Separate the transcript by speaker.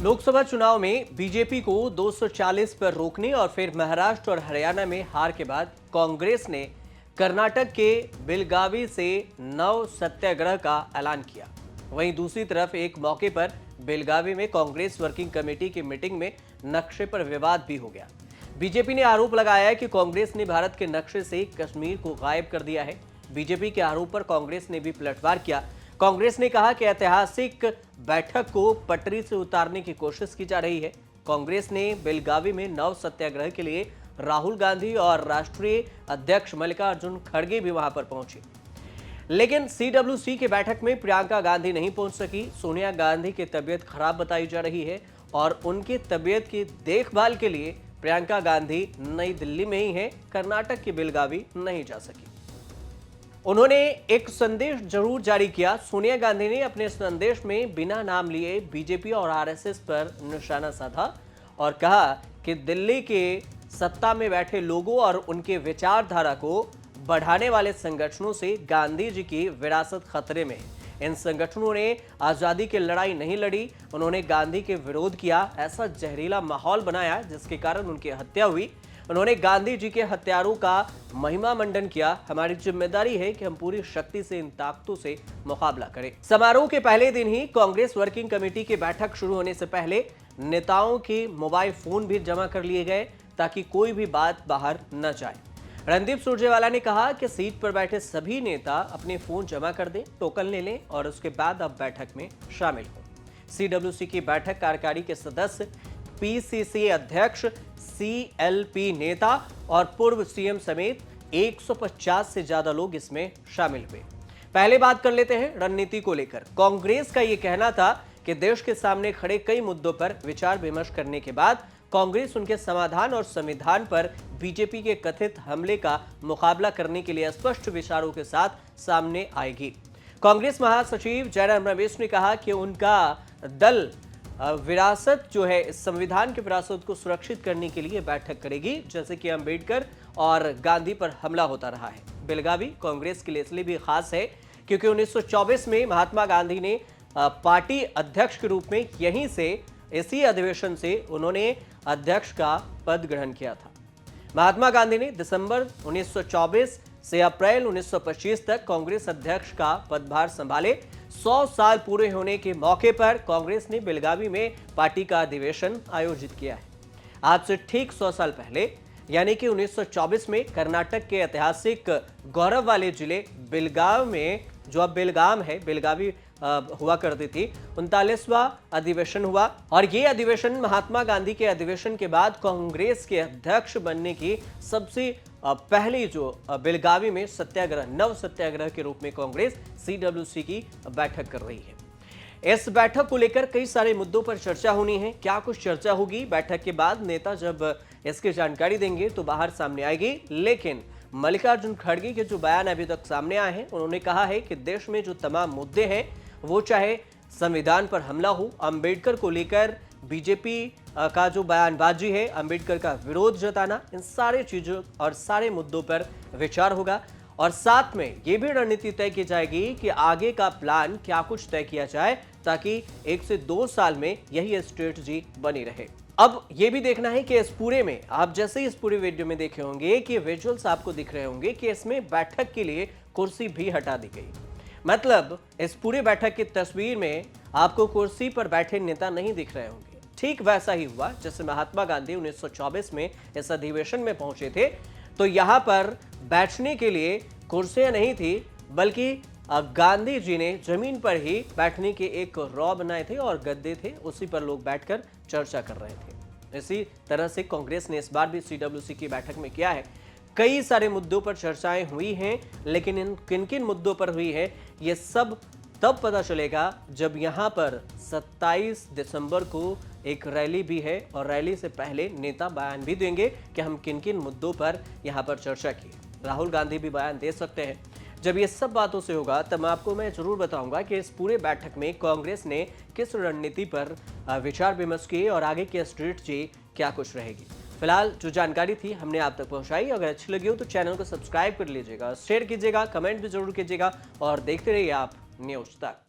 Speaker 1: लोकसभा चुनाव में बीजेपी को 240 पर रोकने और फिर महाराष्ट्र और हरियाणा में हार के बाद कांग्रेस ने कर्नाटक के बेलगावी से नव सत्याग्रह का ऐलान किया। वहीं दूसरी तरफ एक मौके पर बेलगावी में कांग्रेस वर्किंग कमेटी की मीटिंग में नक्शे पर विवाद भी हो गया। बीजेपी ने आरोप लगाया है कि कांग्रेस ने भारत के नक्शे से कश्मीर को गायब कर दिया है। बीजेपी के आरोप पर कांग्रेस ने भी पलटवार किया। कांग्रेस ने कहा कि ऐतिहासिक बैठक को पटरी से उतारने की कोशिश की जा रही है। कांग्रेस ने बेलगावी में नव सत्याग्रह के लिए राहुल गांधी और राष्ट्रीय अध्यक्ष मल्लिकार्जुन खड़गे भी वहां पर पहुंचे, लेकिन सीडब्ल्यूसी की बैठक में प्रियंका गांधी नहीं पहुंच सकी। सोनिया गांधी की तबीयत खराब बताई जा रही है और उनकी तबीयत की देखभाल के लिए प्रियंका गांधी नई दिल्ली में ही है, कर्नाटक की बेलगावी नहीं जा सकी। उन्होंने एक संदेश जरूर जारी किया। सोनिया गांधी ने अपने संदेश में बिना नाम लिए बीजेपी और आरएसएस पर निशाना साधा और कहा कि दिल्ली के सत्ता में बैठे लोगों और उनके विचारधारा को बढ़ाने वाले संगठनों से गांधी जी की विरासत खतरे में है। इन संगठनों ने आजादी की लड़ाई नहीं लड़ी, उन्होंने गांधी के विरोध किया, ऐसा जहरीला माहौल बनाया जिसके कारण उनकी हत्या हुई। उन्होंने गांधी जी के हत्यारों का महिमा मंडन किया। हमारी जिम्मेदारी है कि हम पूरी शक्ति से इन ताकतों से मुकाबला करें। समारोह के पहले दिन ही कांग्रेस वर्किंग कमेटी की बैठक शुरू होने से पहले नेताओं के मोबाइल फोन भी जमा कर लिए गए ताकि कोई भी बात बाहर न जाए। रणदीप सुरजेवाला ने कहा कि सीट पर बैठे सभी नेता अपने फोन जमा कर दें, टोकन ले लें और उसके बाद अब बैठक में शामिल हों। सीडब्ल्यूसी की बैठक कार्यकारी के सदस्य, पीसीसी अध्यक्ष, सीएलपी नेता और पूर्व सीएम समेत 150 से ज्यादा लोग इसमें शामिल हुए। पहले बात कर लेते हैं रणनीति को लेकर। कांग्रेस का यह कहना था कि देश के सामने खड़े कई मुद्दों पर विचार विमर्श करने के बाद कांग्रेस उनके समाधान और संविधान पर बीजेपी के कथित हमले का मुकाबला करने के लिए स्पष्ट विचारों के साथ सामने आएगी। कांग्रेस महासचिव जयराम रमेश ने कहा कि उनका दल विरासत जो है, इस संविधान की विरासत को सुरक्षित करने के लिए बैठक करेगी, जैसे कि अंबेडकर और गांधी पर हमला होता रहा है। बेलगावी कांग्रेस के लिए इसलिए भी खास है क्योंकि 1924 में महात्मा गांधी ने पार्टी अध्यक्ष के रूप में यहीं से, इसी अधिवेशन से उन्होंने अध्यक्ष का पद ग्रहण किया था। महात्मा गांधी ने दिसंबर 1924 से अप्रैल 1925 तक कांग्रेस अध्यक्ष का पदभार संभाले। 100 साल पूरे होने के मौके पर कांग्रेस ने बेलगावी में पार्टी का अधिवेशन आयोजित किया है। आज से ठीक 100 साल पहले यानी कि 1924 में कर्नाटक के ऐतिहासिक गौरव वाले जिले बेलगाव में, जो अब बेलगाम है, बेलगावी हुआ करती थी, 39वां अधिवेशन हुआ और ये अधिवेशन महात्मा गांधी के अधिवेशन के बाद कांग्रेस के अध्यक्ष बनने की सबसे पहली जो बेलगावी में सत्याग्रह, नव सत्याग्रह के रूप में कांग्रेस सीडब्ल्यूसी की बैठक कर रही है। इस बैठक को लेकर कई सारे मुद्दों पर चर्चा होनी है। क्या कुछ चर्चा होगी बैठक के बाद, नेता जब इसकी जानकारी देंगे तो बाहर सामने आएगी। लेकिन मल्लिकार्जुन खड़गे के जो बयान अभी तक सामने आए हैं, उन्होंने कहा है कि देश में जो तमाम मुद्दे हैं, वो चाहे संविधान पर हमला हो, अंबेडकर को लेकर बीजेपी का जो बयानबाजी है, अंबेडकर का विरोध जताना, इन सारे चीजों और सारे मुद्दों पर विचार होगा और साथ में ये भी रणनीति तय की जाएगी कि आगे का प्लान क्या कुछ तय किया जाए ताकि 1 से 2 साल में यही स्ट्रेटजी बनी रहे। अब ये भी देखना है कि इस पूरे में, आप जैसे ही इस पूरे वीडियो में देखे होंगे कि विजुअल्स आपको दिख रहे होंगे कि इसमें बैठक के लिए कुर्सी भी हटा दी गई। मतलब इस पूरे बैठक की तस्वीर में आपको कुर्सी पर बैठे नेता नहीं दिख रहे होंगे। ठीक वैसा ही हुआ जैसे महात्मा गांधी 1924 में इस अधिवेशन में पहुंचे थे तो यहां पर बैठने के लिए कुर्सियां नहीं थी, बल्कि गांधी जी ने जमीन पर ही बैठने के एक रॉ बनाए थे और गद्दे थे, उसी पर लोग बैठकर चर्चा कर रहे थे। इसी तरह से कांग्रेस ने इस बार भी सीडब्ल्यूसी की बैठक में किया है। कई सारे मुद्दों पर चर्चाएं हुई हैं, लेकिन इन किन किन मुद्दों पर हुई है ये सब तब पता चलेगा जब यहां पर 27 दिसंबर को एक रैली भी है और रैली से पहले नेता बयान भी देंगे कि हम किन किन मुद्दों पर यहां पर चर्चा की। राहुल गांधी भी बयान दे सकते हैं। जब ये सब बातों से होगा तब आपको मैं जरूर बताऊंगा कि इस पूरे बैठक में कांग्रेस ने किस रणनीति पर विचार विमर्श किए और आगे की स्ट्रेटजी क्या कुछ रहेगी। फिलहाल जो जानकारी थी हमने आप तक पहुंचाई। अगर अच्छी लगी हो तो चैनल को सब्सक्राइब कर लीजिएगा, शेयर कीजिएगा, कमेंट भी जरूर कीजिएगा और देखते रहिए आप न्यूज़ तक।